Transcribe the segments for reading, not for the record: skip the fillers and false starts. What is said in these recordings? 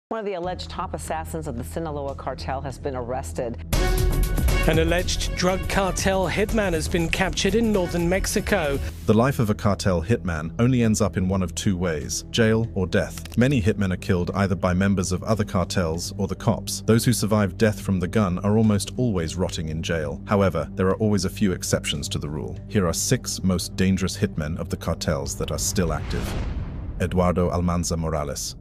One of the alleged top assassins of the Sinaloa cartel has been arrested. An alleged drug cartel hitman has been captured in northern Mexico. The life of a cartel hitman only ends up in one of two ways: jail or death. Many hitmen are killed either by members of other cartels or the cops. Those who survive death from the gun are almost always rotting in jail. However, there are always a few exceptions to the rule. Here are 6 most dangerous hitmen of the cartels that are still active. Eduardo Almanza Morales.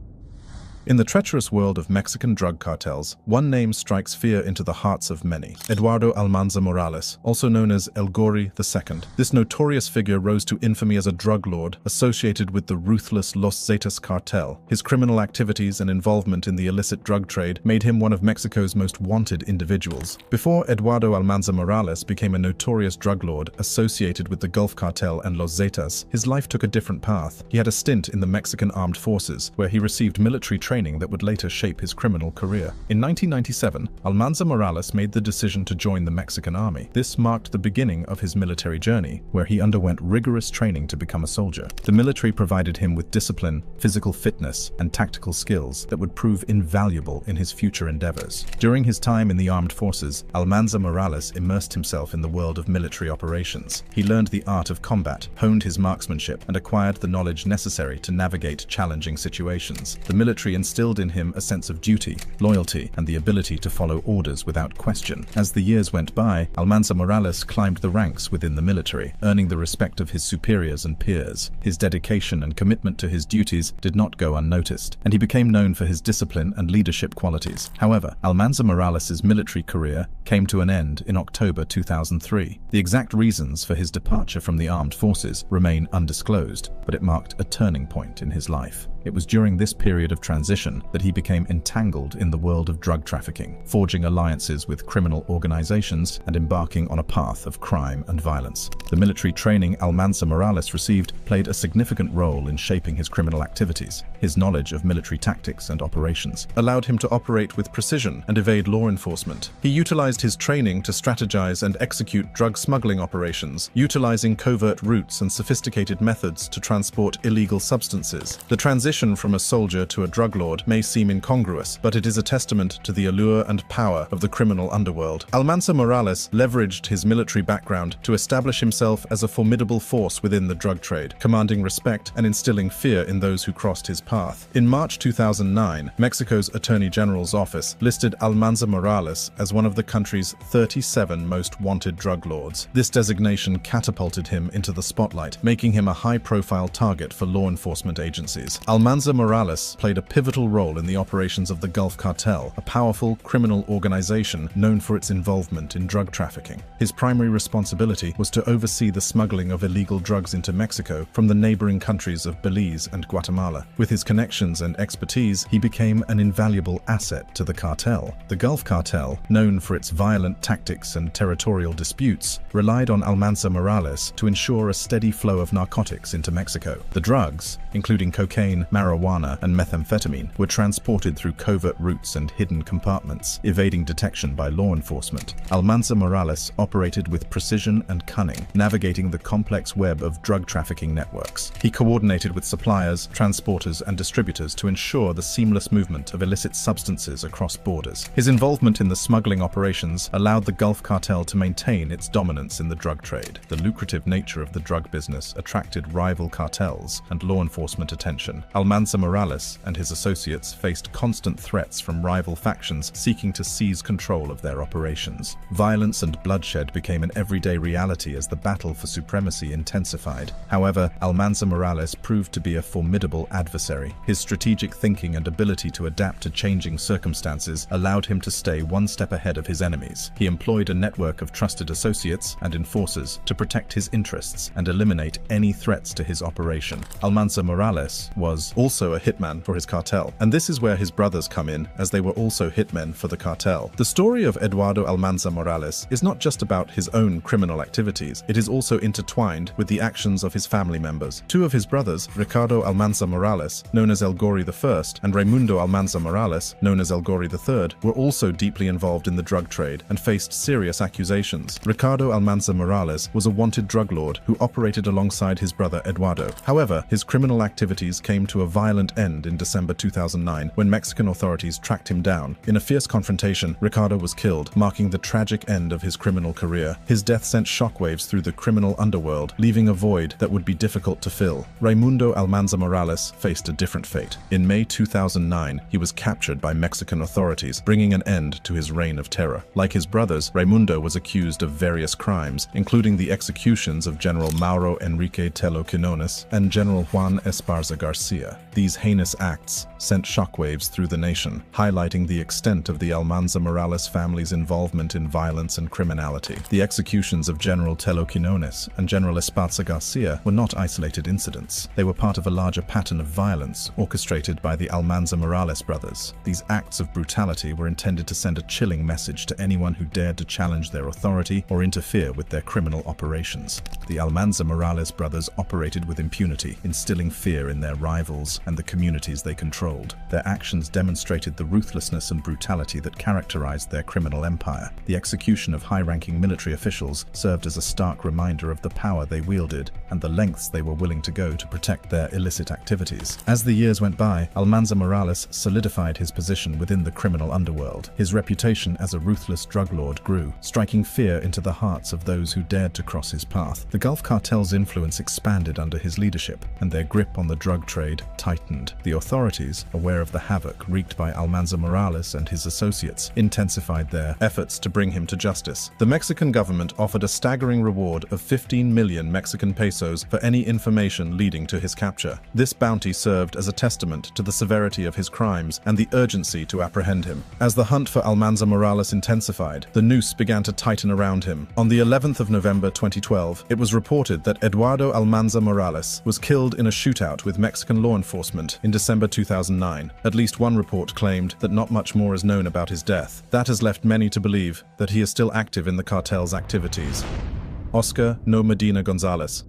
In the treacherous world of Mexican drug cartels, one name strikes fear into the hearts of many: Eduardo Almanza Morales, also known as El Gorri II. This notorious figure rose to infamy as a drug lord associated with the ruthless Los Zetas cartel. His criminal activities and involvement in the illicit drug trade made him one of Mexico's most wanted individuals. Before Eduardo Almanza Morales became a notorious drug lord associated with the Gulf Cartel and Los Zetas, his life took a different path. He had a stint in the Mexican Armed Forces, where he received military training that would later shape his criminal career. In 1997, Almanza Morales made the decision to join the Mexican army. This marked the beginning of his military journey, where he underwent rigorous training to become a soldier. The military provided him with discipline, physical fitness, and tactical skills that would prove invaluable in his future endeavors. During his time in the armed forces, Almanza Morales immersed himself in the world of military operations. He learned the art of combat, honed his marksmanship, and acquired the knowledge necessary to navigate challenging situations. The military instilled in him a sense of duty, loyalty, and the ability to follow orders without question. As the years went by, Almanza Morales climbed the ranks within the military, earning the respect of his superiors and peers. His dedication and commitment to his duties did not go unnoticed, and he became known for his discipline and leadership qualities. However, Almanza Morales' military career came to an end in October 2003. The exact reasons for his departure from the armed forces remain undisclosed, but it marked a turning point in his life. It was during this period of transition that he became entangled in the world of drug trafficking, forging alliances with criminal organizations and embarking on a path of crime and violence. The military training Almanza Morales received played a significant role in shaping his criminal activities. His knowledge of military tactics and operations allowed him to operate with precision and evade law enforcement. He utilized his training to strategize and execute drug smuggling operations, utilizing covert routes and sophisticated methods to transport illegal substances. The transition from a soldier to a drug lord may seem incongruous, but it is a testament to the allure and power of the criminal underworld. Almanza Morales leveraged his military background to establish himself as a formidable force within the drug trade, commanding respect and instilling fear in those who crossed his path. In March 2009, Mexico's Attorney General's office listed Almanza Morales as one of the country's 37 most wanted drug lords. This designation catapulted him into the spotlight, making him a high-profile target for law enforcement agencies. Almanza Morales played a pivotal role in the operations of the Gulf Cartel, a powerful criminal organization known for its involvement in drug trafficking. His primary responsibility was to oversee the smuggling of illegal drugs into Mexico from the neighboring countries of Belize and Guatemala. With his connections and expertise, he became an invaluable asset to the cartel. The Gulf Cartel, known for its violent tactics and territorial disputes, relied on Almanza Morales to ensure a steady flow of narcotics into Mexico. The drugs, including cocaine, marijuana, and methamphetamine, were transported through covert routes and hidden compartments, evading detection by law enforcement. Almanza Morales operated with precision and cunning, navigating the complex web of drug trafficking networks. He coordinated with suppliers, transporters, and distributors to ensure the seamless movement of illicit substances across borders. His involvement in the smuggling operations allowed the Gulf Cartel to maintain its dominance in the drug trade. The lucrative nature of the drug business attracted rival cartels and law enforcement attention. Almanza Morales and his associates faced constant threats from rival factions seeking to seize control of their operations. Violence and bloodshed became an everyday reality as the battle for supremacy intensified. However, Almanza Morales proved to be a formidable adversary. His strategic thinking and ability to adapt to changing circumstances allowed him to stay one step ahead of his enemies. He employed a network of trusted associates and enforcers to protect his interests and eliminate any threats to his operation. Almanza Morales was also a hitman for his cartel, and this is where his brothers come in, as they were also hitmen for the cartel. The story of Eduardo Almanza Morales is not just about his own criminal activities, it is also intertwined with the actions of his family members. Two of his brothers, Ricardo Almanza Morales, known as El Gorri I, and Raimundo Almanza Morales, known as El Gorri III, were also deeply involved in the drug trade and faced serious accusations. Ricardo Almanza Morales was a wanted drug lord who operated alongside his brother Eduardo. However, his criminal activities came to to a violent end in December 2009 when Mexican authorities tracked him down. In a fierce confrontation, Ricardo was killed, marking the tragic end of his criminal career. His death sent shockwaves through the criminal underworld, leaving a void that would be difficult to fill. Raimundo Almanza Morales faced a different fate. In May 2009, he was captured by Mexican authorities, bringing an end to his reign of terror. Like his brothers, Raimundo was accused of various crimes, including the executions of General Mauro Enrique Telo Quinones and General Juan Esparza Garcia. These heinous acts sent shockwaves through the nation, highlighting the extent of the Almanza Morales family's involvement in violence and criminality. The executions of General Telo Quinones and General Esparza Garcia were not isolated incidents. They were part of a larger pattern of violence orchestrated by the Almanza Morales brothers. These acts of brutality were intended to send a chilling message to anyone who dared to challenge their authority or interfere with their criminal operations. The Almanza Morales brothers operated with impunity, instilling fear in their rivals and the communities they controlled. Their actions demonstrated the ruthlessness and brutality that characterized their criminal empire. The execution of high-ranking military officials served as a stark reminder of the power they wielded and the lengths they were willing to go to protect their illicit activities. As the years went by, Almanza Morales solidified his position within the criminal underworld. His reputation as a ruthless drug lord grew, striking fear into the hearts of those who dared to cross his path. The Gulf Cartel's influence expanded under his leadership, and their grip on the drug trade tightened. The authorities, aware of the havoc wreaked by Almanza Morales and his associates, intensified their efforts to bring him to justice. The Mexican government offered a staggering reward of 15 million Mexican pesos for any information leading to his capture. This bounty served as a testament to the severity of his crimes and the urgency to apprehend him. As the hunt for Almanza Morales intensified, the noose began to tighten around him. On the 11th of November 2012, it was reported that Eduardo Almanza Morales was killed in a shootout with Mexican law enforcement in December 2009. At least one report claimed that not much more is known about his death. That has left many to believe that he is still active in the cartel's activities. Oscar No Medina Gonzalez.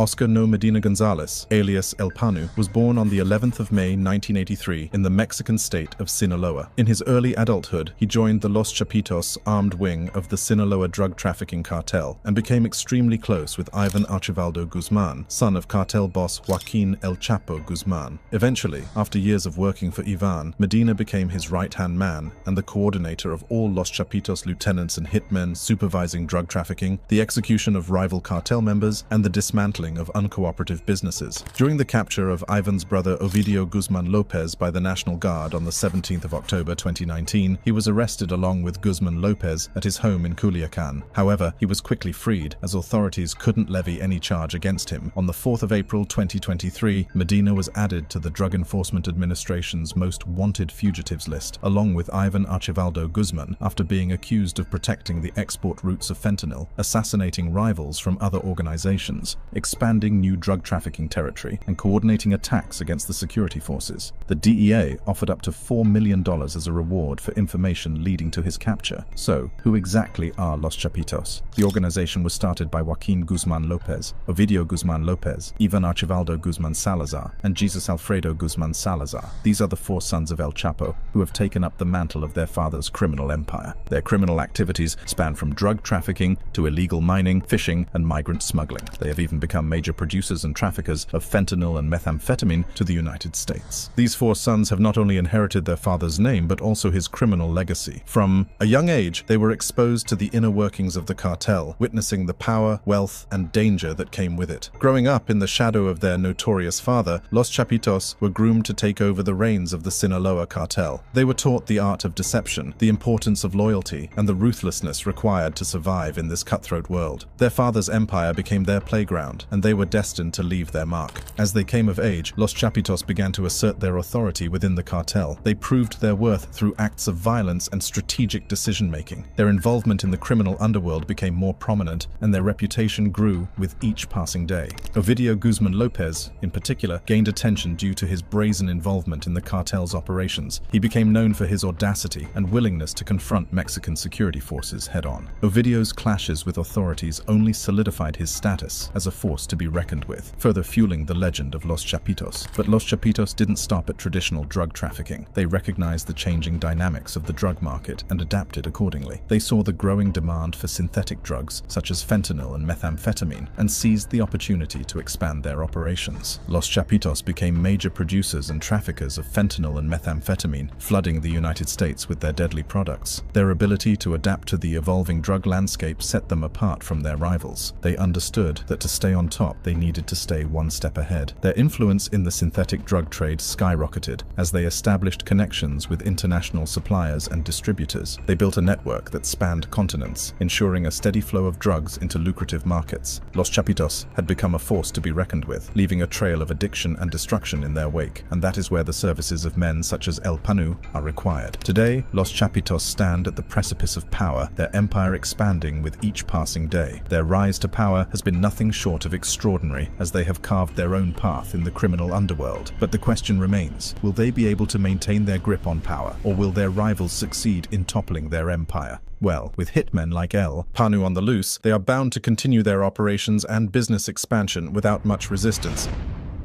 Oscar No Medina Gonzalez, alias El Panu, was born on the 11th of May 1983 in the Mexican state of Sinaloa. In his early adulthood, he joined the Los Chapitos armed wing of the Sinaloa drug trafficking cartel and became extremely close with Ivan Archibaldo Guzman, son of cartel boss Joaquin El Chapo Guzman. Eventually, after years of working for Ivan, Medina became his right-hand man and the coordinator of all Los Chapitos lieutenants and hitmen supervising drug trafficking, the execution of rival cartel members, and the dismantling of uncooperative businesses. During the capture of Ivan's brother Ovidio Guzman Lopez by the National Guard on the 17th of October 2019, he was arrested along with Guzman Lopez at his home in Culiacan. However, he was quickly freed as authorities couldn't levy any charge against him. On the 4th of April 2023, Medina was added to the Drug Enforcement Administration's most wanted fugitives list, along with Ivan Archibaldo Guzman, after being accused of protecting the export routes of fentanyl, assassinating rivals from other organizations, expanding new drug trafficking territory, and coordinating attacks against the security forces. The DEA offered up to $4 million as a reward for information leading to his capture. So, who exactly are Los Chapitos? The organization was started by Joaquin Guzman Lopez, Ovidio Guzman Lopez, Ivan Archibaldo Guzman Salazar, and Jesus Alfredo Guzman Salazar. These are the four sons of El Chapo who have taken up the mantle of their father's criminal empire. Their criminal activities span from drug trafficking to illegal mining, fishing, and migrant smuggling. They have even become major producers and traffickers of fentanyl and methamphetamine to the United States. These four sons have not only inherited their father's name, but also his criminal legacy. From a young age, they were exposed to the inner workings of the cartel, witnessing the power, wealth, and danger that came with it. Growing up in the shadow of their notorious father, Los Chapitos were groomed to take over the reins of the Sinaloa cartel. They were taught the art of deception, the importance of loyalty, and the ruthlessness required to survive in this cutthroat world. Their father's empire became their playground, and they were destined to leave their mark. As they came of age, Los Chapitos began to assert their authority within the cartel. They proved their worth through acts of violence and strategic decision-making. Their involvement in the criminal underworld became more prominent, and their reputation grew with each passing day. Ovidio Guzman Lopez, in particular, gained attention due to his brazen involvement in the cartel's operations. He became known for his audacity and willingness to confront Mexican security forces head-on. Ovidio's clashes with authorities only solidified his status as a force to be reckoned with, further fueling the legend of Los Chapitos. But Los Chapitos didn't stop at traditional drug trafficking. They recognized the changing dynamics of the drug market and adapted accordingly. They saw the growing demand for synthetic drugs such as fentanyl and methamphetamine and seized the opportunity to expand their operations. Los Chapitos became major producers and traffickers of fentanyl and methamphetamine, flooding the United States with their deadly products. Their ability to adapt to the evolving drug landscape set them apart from their rivals. They understood that to stay on top, they needed to stay one step ahead. Their influence in the synthetic drug trade skyrocketed as they established connections with international suppliers and distributors. They built a network that spanned continents, ensuring a steady flow of drugs into lucrative markets. Los Chapitos had become a force to be reckoned with, leaving a trail of addiction and destruction in their wake, and that is where the services of men such as El Panu are required. Today, Los Chapitos stand at the precipice of power, their empire expanding with each passing day. Their rise to power has been nothing short of extraordinary, as they have carved their own path in the criminal underworld. But the question remains, will they be able to maintain their grip on power, or will their rivals succeed in toppling their empire? Well, with hitmen like El Panu on the loose, they are bound to continue their operations and business expansion without much resistance.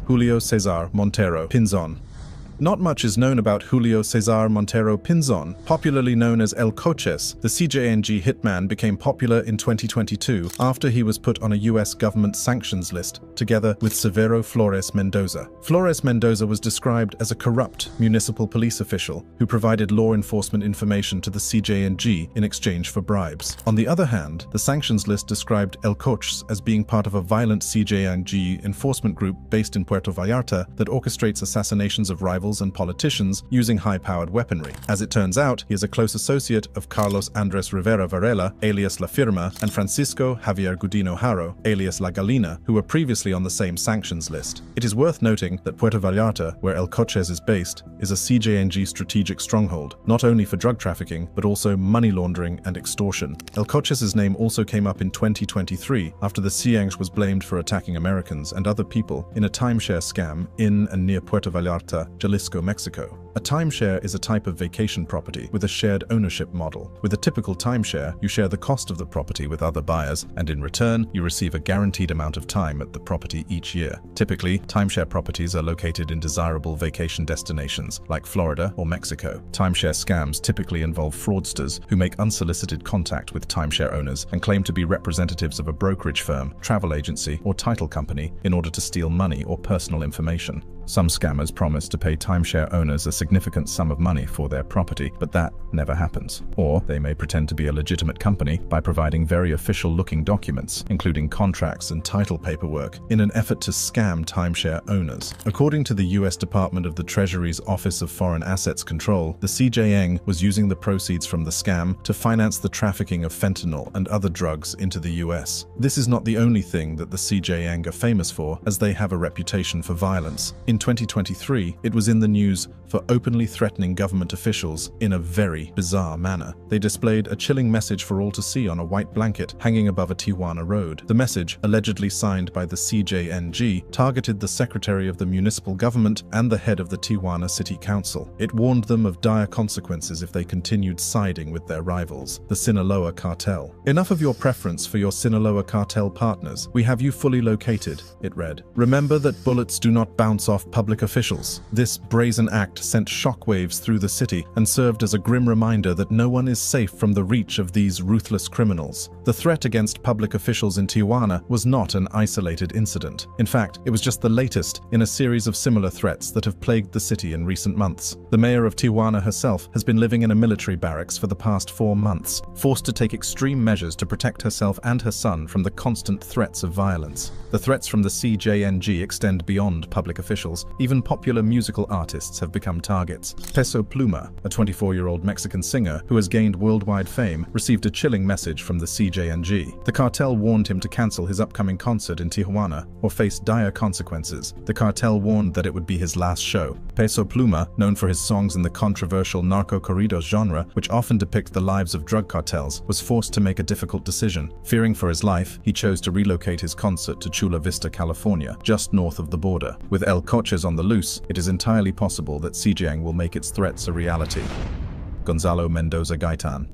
Julio Cesar Montero Pinzon. Not much is known about Julio Cesar Montero Pinzon. Popularly known as El Coches, the CJNG hitman became popular in 2022 after he was put on a US government sanctions list, together with Severo Flores Mendoza. Flores Mendoza was described as a corrupt municipal police official who provided law enforcement information to the CJNG in exchange for bribes. On the other hand, the sanctions list described El Coches as being part of a violent CJNG enforcement group based in Puerto Vallarta that orchestrates assassinations of rivals and politicians using high-powered weaponry. As it turns out, he is a close associate of Carlos Andres Rivera Varela, alias La Firma, and Francisco Javier Gudino Haro, alias La Galina, who were previously on the same sanctions list. It is worth noting that Puerto Vallarta, where El Coches is based, is a CJNG strategic stronghold, not only for drug trafficking, but also money laundering and extortion. El Coches' name also came up in 2023 after the CIENG was blamed for attacking Americans and other people in a timeshare scam in and near Puerto Vallarta, Jalisco, Mexico. A timeshare is a type of vacation property with a shared ownership model. With a typical timeshare, you share the cost of the property with other buyers, and in return, you receive a guaranteed amount of time at the property each year. Typically, timeshare properties are located in desirable vacation destinations like Florida or Mexico. Timeshare scams typically involve fraudsters who make unsolicited contact with timeshare owners and claim to be representatives of a brokerage firm, travel agency, or title company in order to steal money or personal information. Some scammers promise to pay timeshare owners a significant sum of money for their property, but that never happens. Or they may pretend to be a legitimate company by providing very official-looking documents, including contracts and title paperwork, in an effort to scam timeshare owners. According to the US Department of the Treasury's Office of Foreign Assets Control, the CJNG was using the proceeds from the scam to finance the trafficking of fentanyl and other drugs into the US. This is not the only thing that the CJNG are famous for, as they have a reputation for violence. In 2023, it was in the news for openly threatening government officials in a very bizarre manner. They displayed a chilling message for all to see on a white blanket hanging above a Tijuana road. The message, allegedly signed by the CJNG, targeted the secretary of the municipal government and the head of the Tijuana City Council. It warned them of dire consequences if they continued siding with their rivals, the Sinaloa cartel. "Enough of your preference for your Sinaloa cartel partners. We have you fully located," it read. "Remember that bullets do not bounce off public officials." This brazen act sent shockwaves through the city and served as a grim reminder that no one is safe from the reach of these ruthless criminals. The threat against public officials in Tijuana was not an isolated incident. In fact, it was just the latest in a series of similar threats that have plagued the city in recent months. The mayor of Tijuana herself has been living in a military barracks for the past 4 months, forced to take extreme measures to protect herself and her son from the constant threats of violence. The threats from the CJNG extend beyond public officials. Even popular musical artists have become targets. Peso Pluma, a 24-year-old Mexican singer who has gained worldwide fame, received a chilling message from the CJNG. The cartel warned him to cancel his upcoming concert in Tijuana or face dire consequences. The cartel warned that it would be his last show. Peso Pluma, known for his songs in the controversial narco-corridos genre, which often depict the lives of drug cartels, was forced to make a difficult decision. Fearing for his life, he chose to relocate his concert to Chula Vista, California, just north of the border. With El Coches on the loose, it is entirely possible that CJNG will make its threats a reality. Gonzalo Mendoza Gaitan.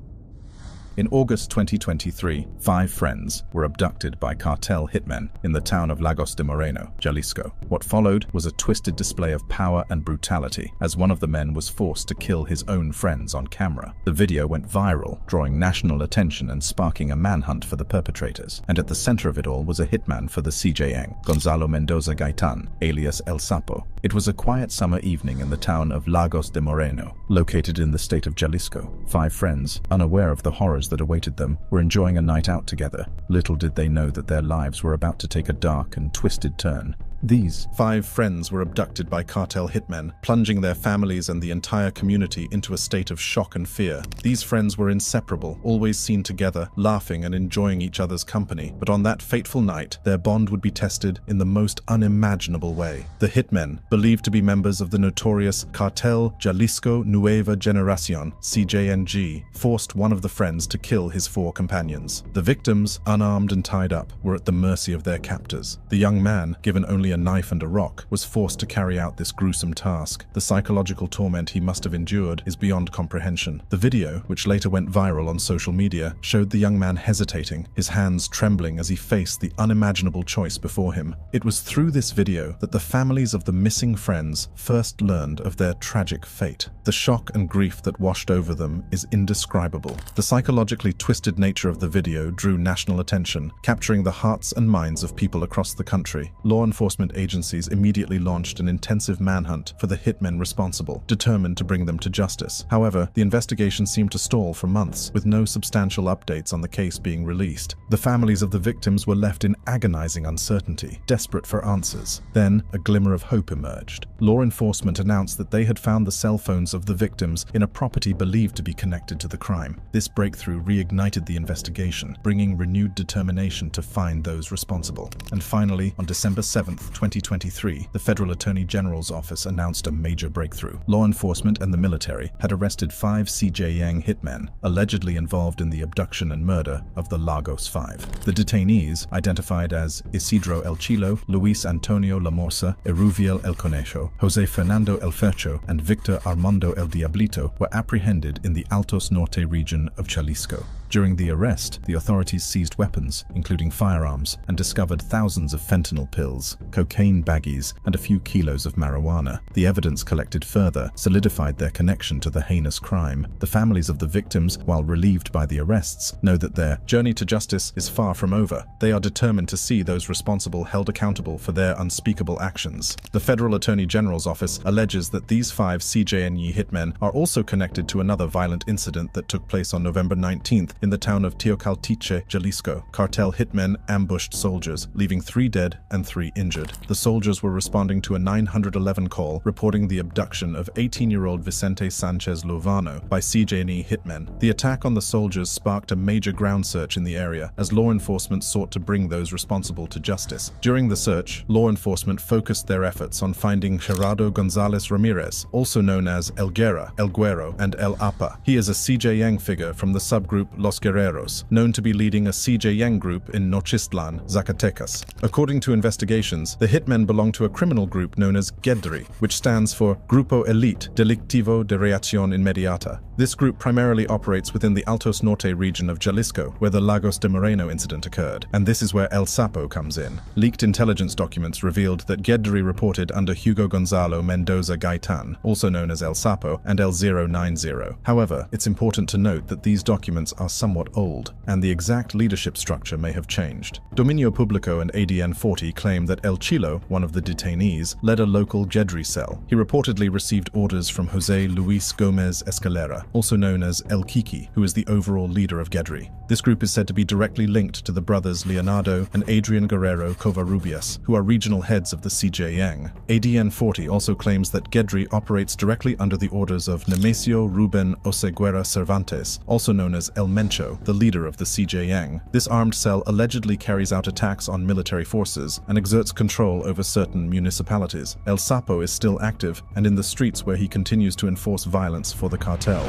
In August 2023, 5 friends were abducted by cartel hitmen in the town of Lagos de Moreno, Jalisco. What followed was a twisted display of power and brutality, as one of the men was forced to kill his own friends on camera. The video went viral, drawing national attention and sparking a manhunt for the perpetrators. And at the center of it all was a hitman for the CJN, Gonzalo Mendoza Gaitan, alias El Sapo. It was a quiet summer evening in the town of Lagos de Moreno, located in the state of Jalisco. 5 friends, unaware of the horrors that awaited them, were enjoying a night out together. Little did they know that their lives were about to take a dark and twisted turn. These 5 friends were abducted by cartel hitmen, plunging their families and the entire community into a state of shock and fear. These friends were inseparable, always seen together, laughing and enjoying each other's company. But on that fateful night, their bond would be tested in the most unimaginable way. The hitmen, believed to be members of the notorious Cartel Jalisco Nueva Generacion, CJNG, forced one of the friends to kill his 4 companions. The victims, unarmed and tied up, were at the mercy of their captors. The young man, given only a knife and a rock, was forced to carry out this gruesome task. The psychological torment he must have endured is beyond comprehension. The video, which later went viral on social media, showed the young man hesitating, his hands trembling as he faced the unimaginable choice before him. It was through this video that the families of the missing friends first learned of their tragic fate. The shock and grief that washed over them is indescribable. The psychologically twisted nature of the video drew national attention, capturing the hearts and minds of people across the country. Law enforcement agencies immediately launched an intensive manhunt for the hitmen responsible, determined to bring them to justice. However, the investigation seemed to stall for months, with no substantial updates on the case being released. The families of the victims were left in agonizing uncertainty, desperate for answers. Then, a glimmer of hope emerged. Law enforcement announced that they had found the cell phones of the victims in a property believed to be connected to the crime. This breakthrough reignited the investigation, bringing renewed determination to find those responsible. And finally, on December 7th, 2023, the Federal Attorney General's office announced a major breakthrough. Law enforcement and the military had arrested 5 CJN hitmen, allegedly involved in the abduction and murder of the Lagos 5. The detainees, identified as Isidro El Chilo, Luis Antonio La Morsa, Eruviel El Conejo, Jose Fernando El Fercho, and Victor Armando El Diablito, were apprehended in the Altos Norte region of Jalisco. During the arrest, the authorities seized weapons, including firearms, and discovered thousands of fentanyl pills, cocaine baggies, and a few kilos of marijuana. The evidence collected further solidified their connection to the heinous crime. The families of the victims, while relieved by the arrests, know that their journey to justice is far from over. They are determined to see those responsible held accountable for their unspeakable actions. The Federal Attorney General's office alleges that these 5 CJNE hitmen are also connected to another violent incident that took place on November 19th in the town of Teocaltiche, Jalisco. Cartel hitmen ambushed soldiers, leaving 3 dead and 3 injured. The soldiers were responding to a 911 call reporting the abduction of 18-year-old Vicente Sanchez Lovano by CJNE hitmen. The attack on the soldiers sparked a major ground search in the area as law enforcement sought to bring those responsible to justice. During the search, law enforcement focused their efforts on finding Gerardo Gonzalez Ramirez, also known as El Guerra, El Güero, and El Apa. He is a CJN figure from the subgroup Los Guerreros, known to be leading a CJN group in Nochistlán, Zacatecas. According to investigations, the hitmen belong to a criminal group known as GEDRI, which stands for Grupo Elite Delictivo de Reacción Inmediata. This group primarily operates within the Altos Norte region of Jalisco, where the Lagos de Moreno incident occurred, and this is where El Sapo comes in. Leaked intelligence documents revealed that GEDRI reported under Hugo Gonzalo Mendoza Gaitan, also known as El Sapo, and El 090. However, it's important to note that these documents are somewhat old, and the exact leadership structure may have changed. Dominio Publico and ADN 40 claim that El Chilo, one of the detainees, led a local GEDRI cell. He reportedly received orders from Jose Luis Gomez Escalera, also known as El Kiki, who is the overall leader of GEDRI. This group is said to be directly linked to the brothers Leonardo and Adrian Guerrero Covarrubias, who are regional heads of the CJN. ADN 40 also claims that GEDRI operates directly under the orders of Nemesio Ruben Oseguera Cervantes, also known as El Mencho, the leader of the CJN. This armed cell allegedly carries out attacks on military forces and exerts control over certain municipalities. El Sapo is still active and in the streets where he continues to enforce violence for the cartel.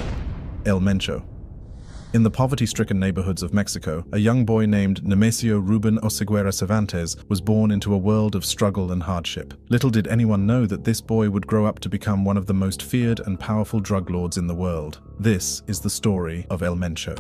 El Mencho. In the poverty-stricken neighborhoods of Mexico, a young boy named Nemesio Ruben Oseguera Cervantes was born into a world of struggle and hardship. Little did anyone know that this boy would grow up to become one of the most feared and powerful drug lords in the world. This is the story of El Mencho.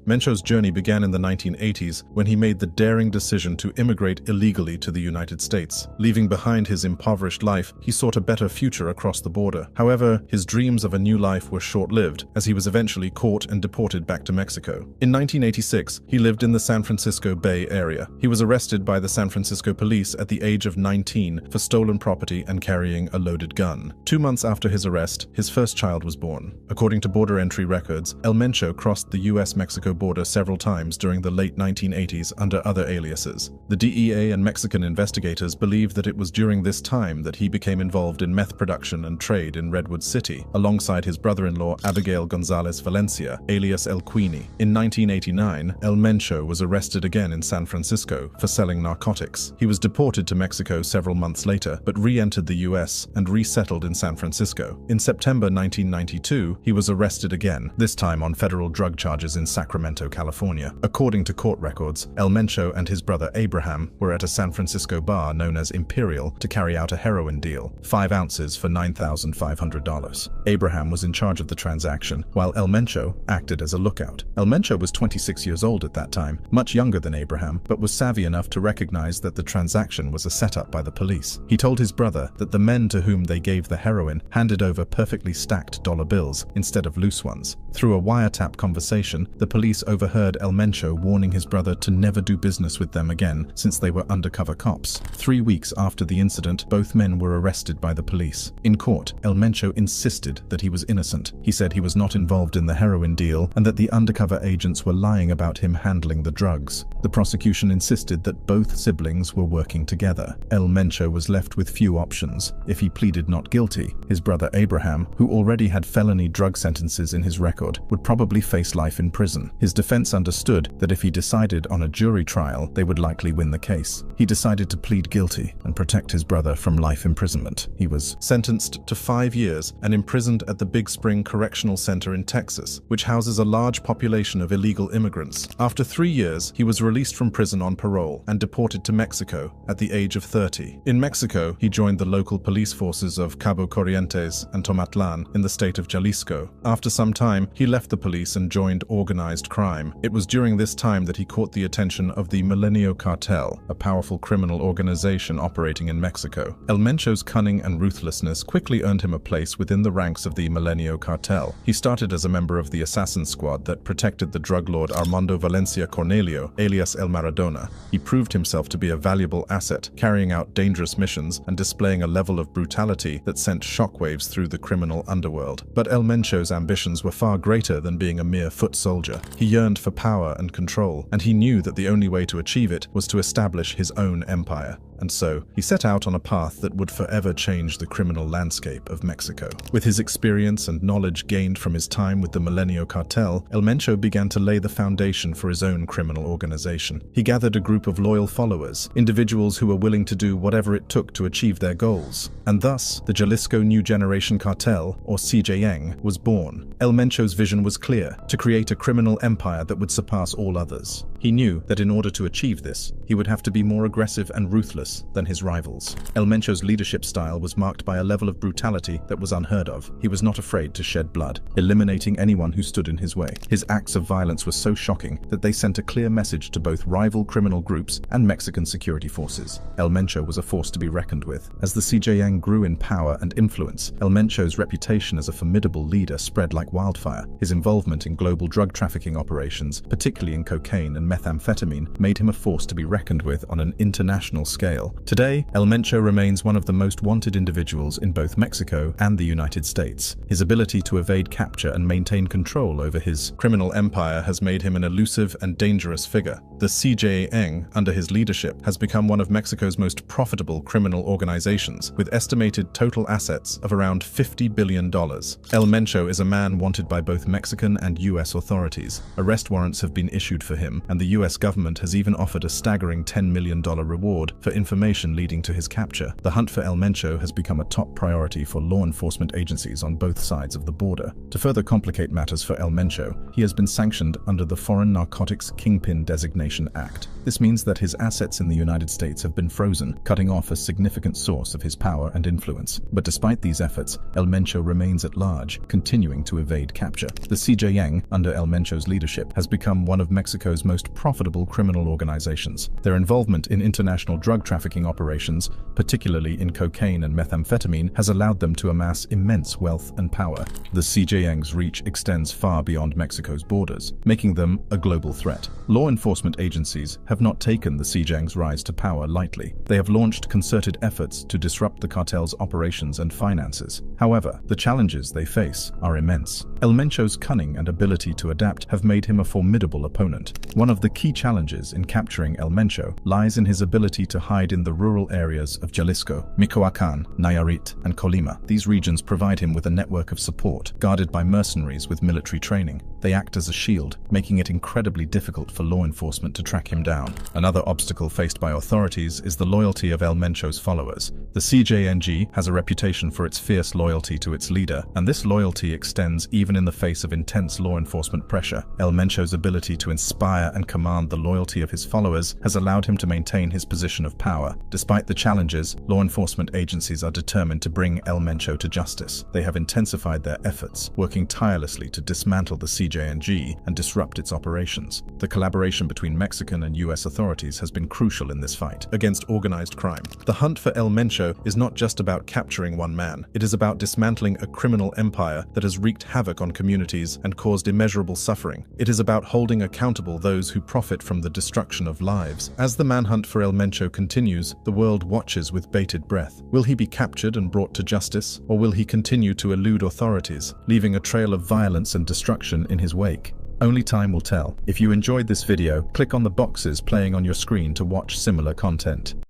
Mencho's journey began in the 1980s when he made the daring decision to immigrate illegally to the United States. Leaving behind his impoverished life, he sought a better future across the border. However, his dreams of a new life were short-lived, as he was eventually caught and deported back to Mexico. In 1986, he lived in the San Francisco Bay Area. He was arrested by the San Francisco police at the age of 19 for stolen property and carrying a loaded gun. 2 months after his arrest, his first child was born. According to border entry records, El Mencho crossed the US-Mexico border several times during the late 1980s under other aliases. The DEA and Mexican investigators believe that it was during this time that he became involved in meth production and trade in Redwood City, alongside his brother-in-law Abigail Gonzalez Valencia, alias El Queenie. In 1989, El Mencho was arrested again in San Francisco for selling narcotics. He was deported to Mexico several months later, but re-entered the US and resettled in San Francisco. In September 1992, he was arrested again, this time on federal drug charges in Sacramento, California. According to court records, El Mencho and his brother Abraham were at a San Francisco bar known as Imperial to carry out a heroin deal, 5 ounces for $9,500. Abraham was in charge of the transaction, while El Mencho acted as a lookout. El Mencho was 26 years old at that time, much younger than Abraham, but was savvy enough to recognize that the transaction was a setup by the police. He told his brother that the men to whom they gave the heroin handed over perfectly stacked dollar bills instead of loose ones. Through a wiretap conversation, the police overheard El Mencho warning his brother to never do business with them again since they were undercover cops. 3 weeks after the incident, both men were arrested by the police. In court, El Mencho insisted that he was innocent. He said he was not involved in the heroin deal and that the undercover agents were lying about him handling the drugs. The prosecution insisted that both siblings were working together. El Mencho was left with few options. If he pleaded not guilty, his brother Abraham, who already had felony drug sentences in his record, would probably face life in prison. His defense understood that if he decided on a jury trial, they would likely win the case. He decided to plead guilty and protect his brother from life imprisonment. He was sentenced to 5 years and imprisoned at the Big Spring Correctional Center in Texas, which houses a large population of illegal immigrants. After 3 years, he was released from prison on parole and deported to Mexico at the age of 30. In Mexico, he joined the local police forces of Cabo Corrientes and Tomatlan in the state of Jalisco. After some time, he left the police and joined organized crime. It was during this time that he caught the attention of the Milenio Cartel, a powerful criminal organization operating in Mexico. El Mencho's cunning and ruthlessness quickly earned him a place within the ranks of the Milenio Cartel. He started as a member of the assassin squad that protected the drug lord Armando Valencia Cornelio, alias El Maradona. He proved himself to be a valuable asset, carrying out dangerous missions and displaying a level of brutality that sent shockwaves through the criminal underworld. But El Mencho's ambitions were far greater than being a mere foot soldier. He yearned for power and control, and he knew that the only way to achieve it was to establish his own empire. And so, he set out on a path that would forever change the criminal landscape of Mexico. With his experience and knowledge gained from his time with the Milenio Cartel, El Mencho began to lay the foundation for his own criminal organization. He gathered a group of loyal followers, individuals who were willing to do whatever it took to achieve their goals. And thus, the Jalisco New Generation Cartel, or CJN, was born. El Mencho's vision was clear: to create a criminal empire that would surpass all others. He knew that in order to achieve this, he would have to be more aggressive and ruthless than his rivals. El Mencho's leadership style was marked by a level of brutality that was unheard of. He was not afraid to shed blood, eliminating anyone who stood in his way. His acts of violence were so shocking that they sent a clear message to both rival criminal groups and Mexican security forces. El Mencho was a force to be reckoned with. As the CJN grew in power and influence, El Mencho's reputation as a formidable leader spread like wildfire. His involvement in global drug trafficking operations, particularly in cocaine and methamphetamine, made him a force to be reckoned with on an international scale. Today, El Mencho remains one of the most wanted individuals in both Mexico and the United States. His ability to evade capture and maintain control over his criminal empire has made him an elusive and dangerous figure. The CJN, under his leadership, has become one of Mexico's most profitable criminal organizations, with estimated total assets of around $50 billion. El Mencho is a man wanted by both Mexican and US authorities. Arrest warrants have been issued for him, and the US government has even offered a staggering $10 million reward for information leading to his capture, the hunt for El Mencho has become a top priority for law enforcement agencies on both sides of the border. To further complicate matters for El Mencho, he has been sanctioned under the Foreign Narcotics Kingpin Designation Act. This means that his assets in the United States have been frozen, cutting off a significant source of his power and influence. But despite these efforts, El Mencho remains at large, continuing to evade capture. The CJN, under El Mencho's leadership, has become one of Mexico's most profitable criminal organizations. Their involvement in international drug trafficking operations, particularly in cocaine and methamphetamine, has allowed them to amass immense wealth and power. The CJN's reach extends far beyond Mexico's borders, making them a global threat. Law enforcement agencies have not taken the CJN's rise to power lightly. They have launched concerted efforts to disrupt the cartel's operations and finances. However, the challenges they face are immense. El Mencho's cunning and ability to adapt have made him a formidable opponent. One of the key challenges in capturing El Mencho lies in his ability to hide in the rural areas of Jalisco, Michoacán, Nayarit, and Colima. These regions provide him with a network of support, guarded by mercenaries with military training. They act as a shield, making it incredibly difficult for law enforcement to track him down. Another obstacle faced by authorities is the loyalty of El Mencho's followers. The CJNG has a reputation for its fierce loyalty to its leader, and this loyalty extends even in the face of intense law enforcement pressure. El Mencho's ability to inspire and command the loyalty of his followers has allowed him to maintain his position of power. Despite the challenges, law enforcement agencies are determined to bring El Mencho to justice. They have intensified their efforts, working tirelessly to dismantle the CJNG and disrupt its operations. The collaboration between Mexican and US authorities has been crucial in this fight against organized crime. The hunt for El Mencho is not just about capturing one man. It is about dismantling a criminal empire that has wreaked havoc on communities and caused immeasurable suffering. It is about holding accountable those who profit from the destruction of lives. As the manhunt for El Mencho continues, the world watches with bated breath. Will he be captured and brought to justice, or will he continue to elude authorities, leaving a trail of violence and destruction in his wake? Only time will tell. If you enjoyed this video, click on the boxes playing on your screen to watch similar content.